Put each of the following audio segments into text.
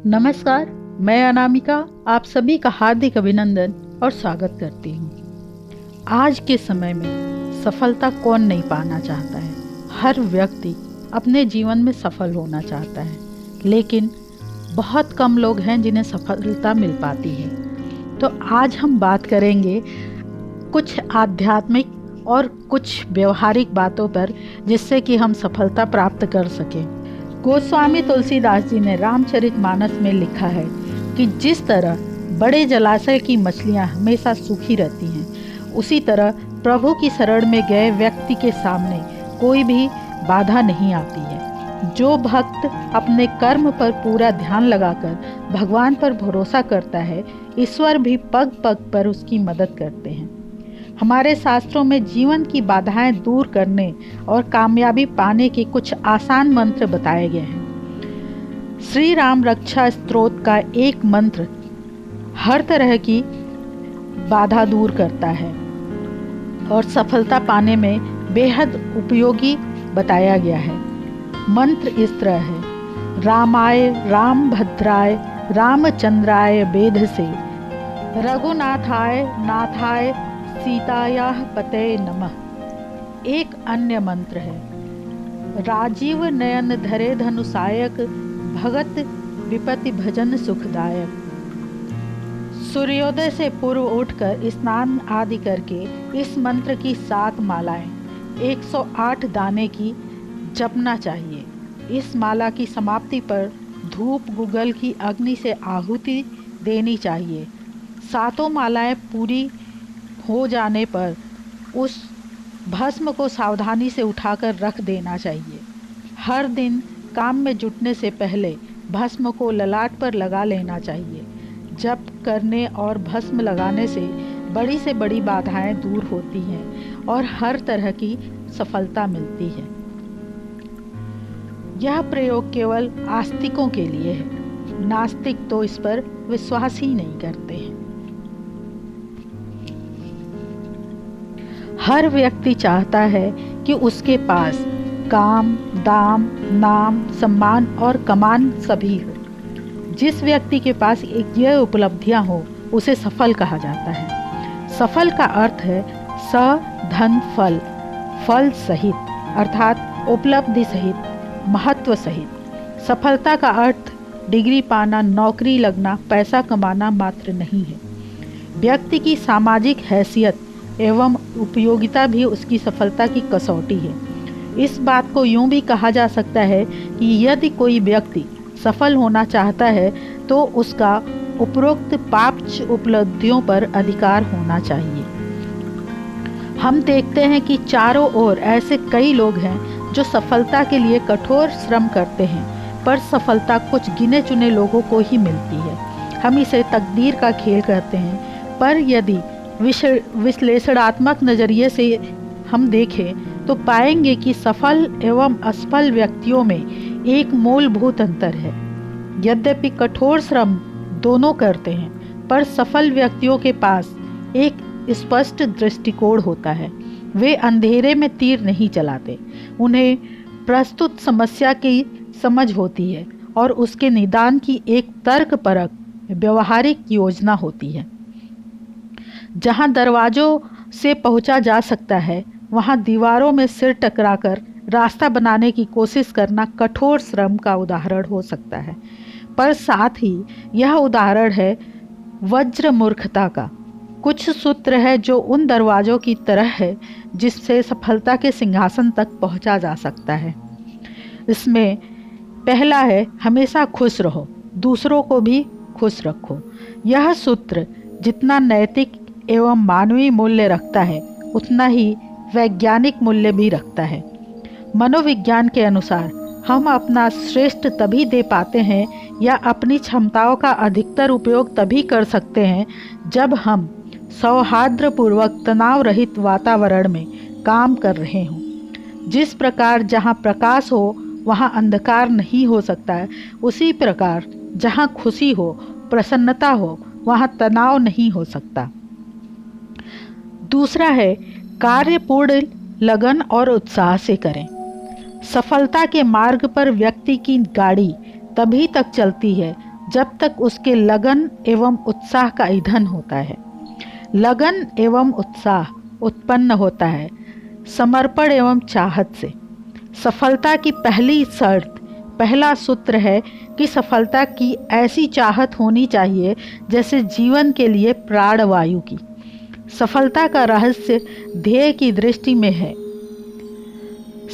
नमस्कार, मैं अनामिका आप सभी का हार्दिक अभिनंदन और स्वागत करती हूँ। आज के समय में सफलता कौन नहीं पाना चाहता है। हर व्यक्ति अपने जीवन में सफल होना चाहता है, लेकिन बहुत कम लोग हैं जिन्हें सफलता मिल पाती है। तो आज हम बात करेंगे कुछ आध्यात्मिक और कुछ व्यवहारिक बातों पर, जिससे कि हम सफलता प्राप्त कर सकें। गोस्वामी तुलसीदास जी ने रामचरितमानस में लिखा है कि जिस तरह बड़े जलाशय की मछलियां हमेशा सूखी रहती हैं, उसी तरह प्रभु की शरण में गए व्यक्ति के सामने कोई भी बाधा नहीं आती है। जो भक्त अपने कर्म पर पूरा ध्यान लगाकर भगवान पर भरोसा करता है, ईश्वर भी पग पग पर उसकी मदद करते हैं। हमारे शास्त्रों में जीवन की बाधाएं दूर करने और कामयाबी पाने के कुछ आसान मंत्र बताए गए हैं। श्री राम रक्षा स्तोत्र का एक मंत्र हर तरह की बाधा दूर करता है और सफलता पाने में बेहद उपयोगी बताया गया है। मंत्र इस तरह है: रामाय रामभद्राय रामचंद्राय वेद से, रघुनाथाय नाथाय सीतायाः पते नमः। एक अन्य मंत्र है: राजीव नयन धरे धनुषायक, भगत विपति भजन सुखदायक। सूर्योदय से पूर्व उठकर स्नान आदि करके इस मंत्र की 7 मालाएं 108 दाने की जपना चाहिए। इस माला की समाप्ति पर धूप गुगल की अग्नि से आहुति देनी चाहिए। 7 मालाएं पूरी हो जाने पर उस भस्म को सावधानी से उठाकर रख देना चाहिए। हर दिन काम में जुटने से पहले भस्म को ललाट पर लगा लेना चाहिए। जप करने और भस्म लगाने से बड़ी बाधाएं दूर होती हैं और हर तरह की सफलता मिलती है। यह प्रयोग केवल आस्तिकों के लिए है। नास्तिक तो इस पर विश्वास ही नहीं करते हैं। हर व्यक्ति चाहता है कि उसके पास काम, दाम, नाम, सम्मान और कमान सभी हो। जिस व्यक्ति के पास ये उपलब्धियां हो, उसे सफल कहा जाता है। सफल का अर्थ है स धन फल, फल सहित, अर्थात उपलब्धि सहित, महत्व सहित। सफलता का अर्थ डिग्री पाना, नौकरी लगना, पैसा कमाना मात्र नहीं है। व्यक्ति की सामाजिक हैसियत एवं उपयोगिता भी उसकी सफलता की कसौटी है। इस बात को यूं भी कहा जा सकता है कि यदि कोई व्यक्ति सफल होना चाहता है तो उसका उपरोक्त 5 उपलब्धियों पर अधिकार होना चाहिए। हम देखते हैं कि चारों ओर ऐसे कई लोग हैं जो सफलता के लिए कठोर श्रम करते हैं, पर सफलता कुछ गिने चुने लोगों को ही मिलती है। हम इसे तकदीर का खेल कहते हैं, पर यदि विश्लेषणात्मक नज़रिए से हम देखें तो पाएंगे कि सफल एवं असफल व्यक्तियों में एक मूलभूत अंतर है। यद्यपि कठोर श्रम दोनों करते हैं, पर सफल व्यक्तियों के पास एक स्पष्ट दृष्टिकोण होता है। वे अंधेरे में तीर नहीं चलाते। उन्हें प्रस्तुत समस्या की समझ होती है और उसके निदान की एक तर्कपरक व्यवहारिक योजना होती है। जहां दरवाजों से पहुंचा जा सकता है, वहां दीवारों में सिर टकराकर रास्ता बनाने की कोशिश करना कठोर श्रम का उदाहरण हो सकता है, पर साथ ही यह उदाहरण है वज्र मूर्खता का। कुछ सूत्र है जो उन दरवाजों की तरह है जिससे सफलता के सिंहासन तक पहुंचा जा सकता है। इसमें पहला है हमेशा खुश रहो, दूसरों को भी खुश रखो। यह सूत्र जितना नैतिक एवं मानवीय मूल्य रखता है, उतना ही वैज्ञानिक मूल्य भी रखता है। मनोविज्ञान के अनुसार हम अपना श्रेष्ठ तभी दे पाते हैं या अपनी क्षमताओं का अधिकतर उपयोग तभी कर सकते हैं जब हम सौहार्दपूर्वक तनाव रहित वातावरण में काम कर रहे हों। जिस प्रकार जहाँ प्रकाश हो वहाँ अंधकार नहीं हो सकता है, उसी प्रकार जहाँ खुशी हो, प्रसन्नता हो, वहाँ तनाव नहीं हो सकता। दूसरा है कार्य पूर्ण लगन और उत्साह से करें। सफलता के मार्ग पर व्यक्ति की गाड़ी तभी तक चलती है जब तक उसके लगन एवं उत्साह का ईंधन होता है। लगन एवं उत्साह उत्पन्न होता है समर्पण एवं चाहत से। सफलता की पहली शर्त, पहला सूत्र है कि सफलता की ऐसी चाहत होनी चाहिए जैसे जीवन के लिए प्राणवायु की। सफलता का रहस्य ध्येय की दृष्टि में है।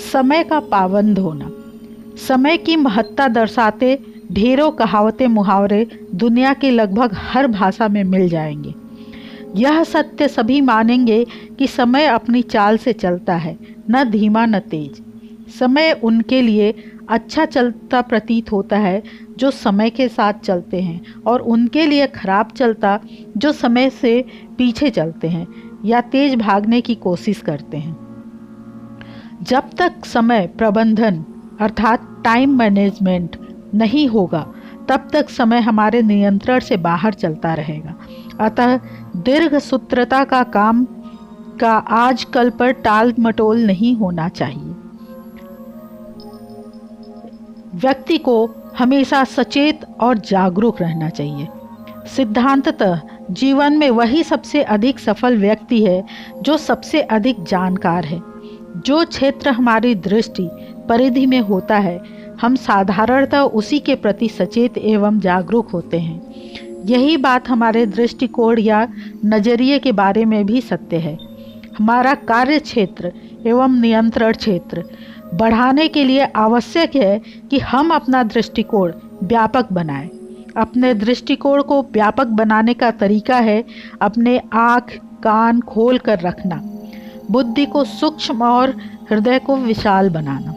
समय का पाबंद होना। समय की महत्ता दर्शाते ढेरों कहावतें मुहावरे दुनिया की लगभग हर भाषा में मिल जाएंगे। यह सत्य सभी मानेंगे कि समय अपनी चाल से चलता है, न धीमा न तेज। समय उनके लिए अच्छा चलता प्रतीत होता है जो समय के साथ चलते हैं, और उनके लिए खराब चलता जो समय से पीछे चलते हैं या तेज भागने की कोशिश करते हैं। जब तक समय प्रबंधन अर्थात टाइम मैनेजमेंट नहीं होगा, तब तक समय हमारे नियंत्रण से बाहर चलता रहेगा। अतः दीर्घ सूत्रता का काम का आज कल पर टाल मटोल नहीं होना चाहिए। व्यक्ति को हमेशा सचेत और जागरूक रहना चाहिए। सिद्धांततः जीवन में वही सबसे अधिक सफल व्यक्ति है जो सबसे अधिक जानकार है। जो क्षेत्र हमारी दृष्टि परिधि में होता है, हम साधारणतः उसी के प्रति सचेत एवं जागरूक होते हैं। यही बात हमारे दृष्टिकोण या नज़रिए के बारे में भी सत्य है। हमारा कार्य क्षेत्र एवं नियंत्रण क्षेत्र बढ़ाने के लिए आवश्यक है कि हम अपना दृष्टिकोण व्यापक बनाएं। अपने दृष्टिकोण को व्यापक बनाने का तरीका है अपने आँख कान खोल कर रखना, बुद्धि को सूक्ष्म और हृदय को विशाल बनाना।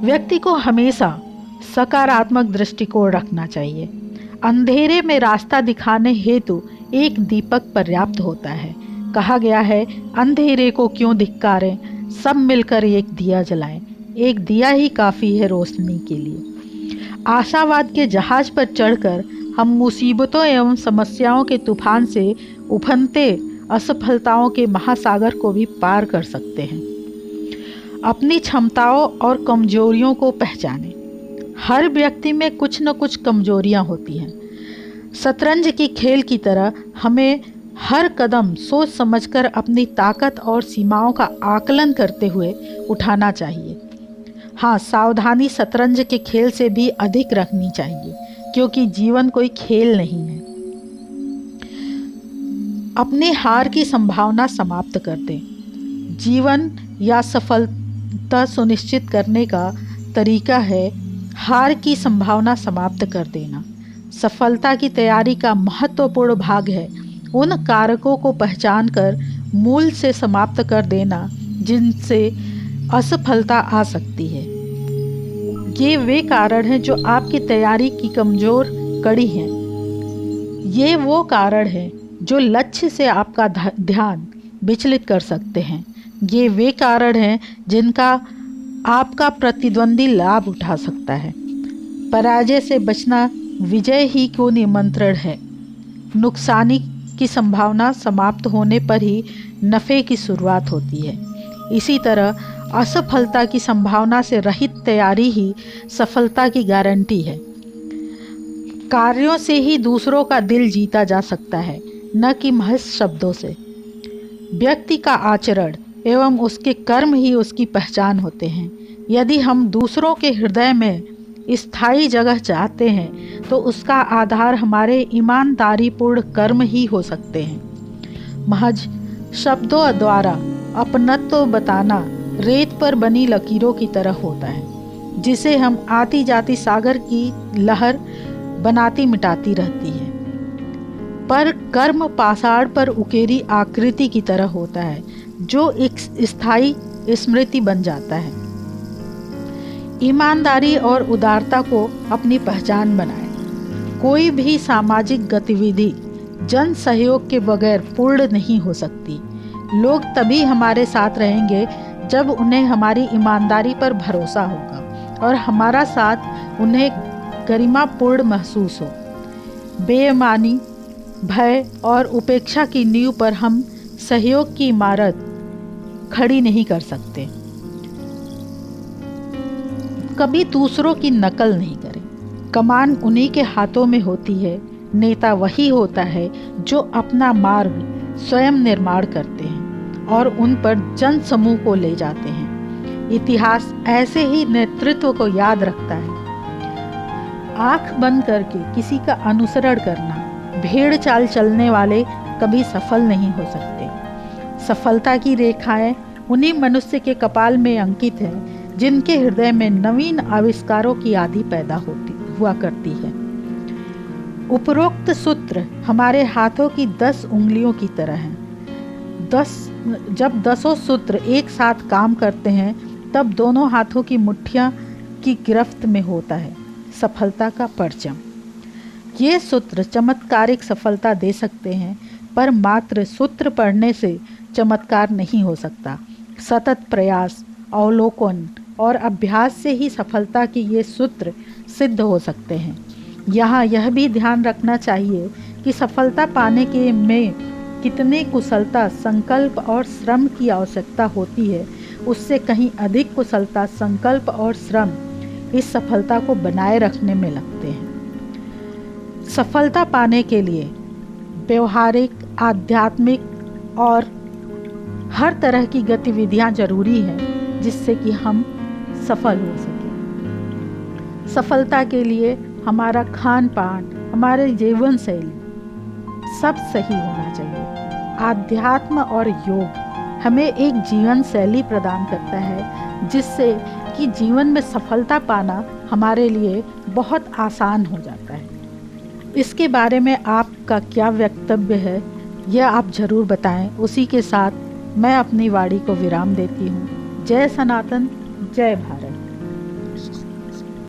व्यक्ति को हमेशा सकारात्मक दृष्टिकोण रखना चाहिए। अंधेरे में रास्ता दिखाने हेतु एक दीपक पर्याप्त होता है। कहा गया है, अंधेरे को क्यों धिक्कारें, सब मिलकर एक दिया जलाएं। एक दिया ही काफ़ी है रोशनी के लिए। आशावाद के जहाज पर चढ़कर हम मुसीबतों एवं समस्याओं के तूफान से उफनते असफलताओं के महासागर को भी पार कर सकते हैं। अपनी क्षमताओं और कमजोरियों को पहचानें। हर व्यक्ति में कुछ न कुछ कमजोरियां होती हैं। शतरंज की खेल की तरह हमें हर कदम सोच समझकर अपनी ताकत और सीमाओं का आकलन करते हुए उठाना चाहिए। हाँ, सावधानी शतरंज के खेल से भी अधिक रखनी चाहिए, क्योंकि जीवन कोई खेल नहीं है। अपनी हार की संभावना समाप्त कर दें। जीवन या सफलता सुनिश्चित करने का तरीका है हार की संभावना समाप्त कर देना। सफलता की तैयारी का महत्वपूर्ण भाग है उन कारकों को पहचानकर मूल से समाप्त कर देना जिनसे असफलता आ सकती है। ये वे कारण हैं जो आपकी तैयारी की कमजोर कड़ी हैं। ये वो कारण हैं जो लक्ष्य से आपका ध्यान विचलित कर सकते हैं। ये वे कारण हैं जिनका आपका प्रतिद्वंदी लाभ उठा सकता है। पराजय से बचना विजय ही को निमंत्रण है। नुकसानी की संभावना समाप्त होने पर ही नफ़े की शुरुआत होती है। इसी तरह असफलता की संभावना से रहित तैयारी ही सफलता की गारंटी है। कार्यों से ही दूसरों का दिल जीता जा सकता है, न कि महज शब्दों से। व्यक्ति का आचरण एवं उसके कर्म ही उसकी पहचान होते हैं। यदि हम दूसरों के हृदय में स्थायी जगह चाहते हैं तो उसका आधार हमारे ईमानदारीपूर्ण कर्म ही हो सकते हैं। महज शब्दों द्वारा अपनत्व बताना रेत पर बनी लकीरों की तरह होता है, जिसे हम आती जाती सागर की लहर बनाती मिटाती रहती है। पर कर्म पाषाण पर उकेरी आकृति की तरह होता है, जो एक स्थायी स्मृति बन जाता है। ईमानदारी और उदारता को अपनी पहचान बनाएं। कोई भी सामाजिक गतिविधि जन सहयोग के बगैर पूर्ण नहीं हो सकती। लोग तभी हमारे साथ रहेंगे जब उन्हें हमारी ईमानदारी पर भरोसा होगा और हमारा साथ उन्हें गरिमापूर्ण महसूस हो। बेईमानी, भय और उपेक्षा की नींव पर हम सहयोग की इमारत खड़ी नहीं कर सकते। कभी दूसरों की नकल नहीं करें। कमान उन्हीं के हाथों में होती है। नेता वही होता है जो अपना मार्ग स्वयं निर्माण करते हैं और उन पर जन समूह को ले जाते हैं। इतिहास ऐसे ही नेतृत्व को याद रखता है। आंख बंद करके किसी का अनुसरण करना, भेड़ चाल चलने वाले कभी सफल नहीं हो सकते। सफलता की रेखाएं उन्हीं मनुष्य के कपाल में अंकित है जिनके हृदय में नवीन आविष्कारों की आदि पैदा हुआ करती है। उपरोक्त सूत्र हमारे हाथों की 10 उंगलियों की तरह हैं। जब 10 सूत्र एक साथ काम करते हैं तब दोनों हाथों की मुट्ठियां की गिरफ्त में होता है सफलता का परचम। ये सूत्र चमत्कारिक सफलता दे सकते हैं, पर मात्र सूत्र पढ़ने से चमत्कार नहीं हो सकता। सतत प्रयास, अवलोकन और अभ्यास से ही सफलता के ये सूत्र सिद्ध हो सकते हैं। यहाँ यह भी ध्यान रखना चाहिए कि सफलता पाने के में कितने कुशलता, संकल्प और श्रम की आवश्यकता होती है, उससे कहीं अधिक कुशलता, संकल्प और श्रम इस सफलता को बनाए रखने में लगते हैं। सफलता पाने के लिए व्यवहारिक, आध्यात्मिक और हर तरह की गतिविधियां जरूरी हैं जिससे कि हम सफल हो सकें। सफलता के लिए हमारा खान पान, हमारे जीवन शैली सब सही होना चाहिए। आध्यात्म और योग हमें एक जीवन शैली प्रदान करता है जिससे कि जीवन में सफलता पाना हमारे लिए बहुत आसान हो जाता है। इसके बारे में आपका क्या वक्तव्य है यह आप ज़रूर बताएं। उसी के साथ मैं अपनी वाणी को विराम देती हूँ। जय सनातन, जय भारत।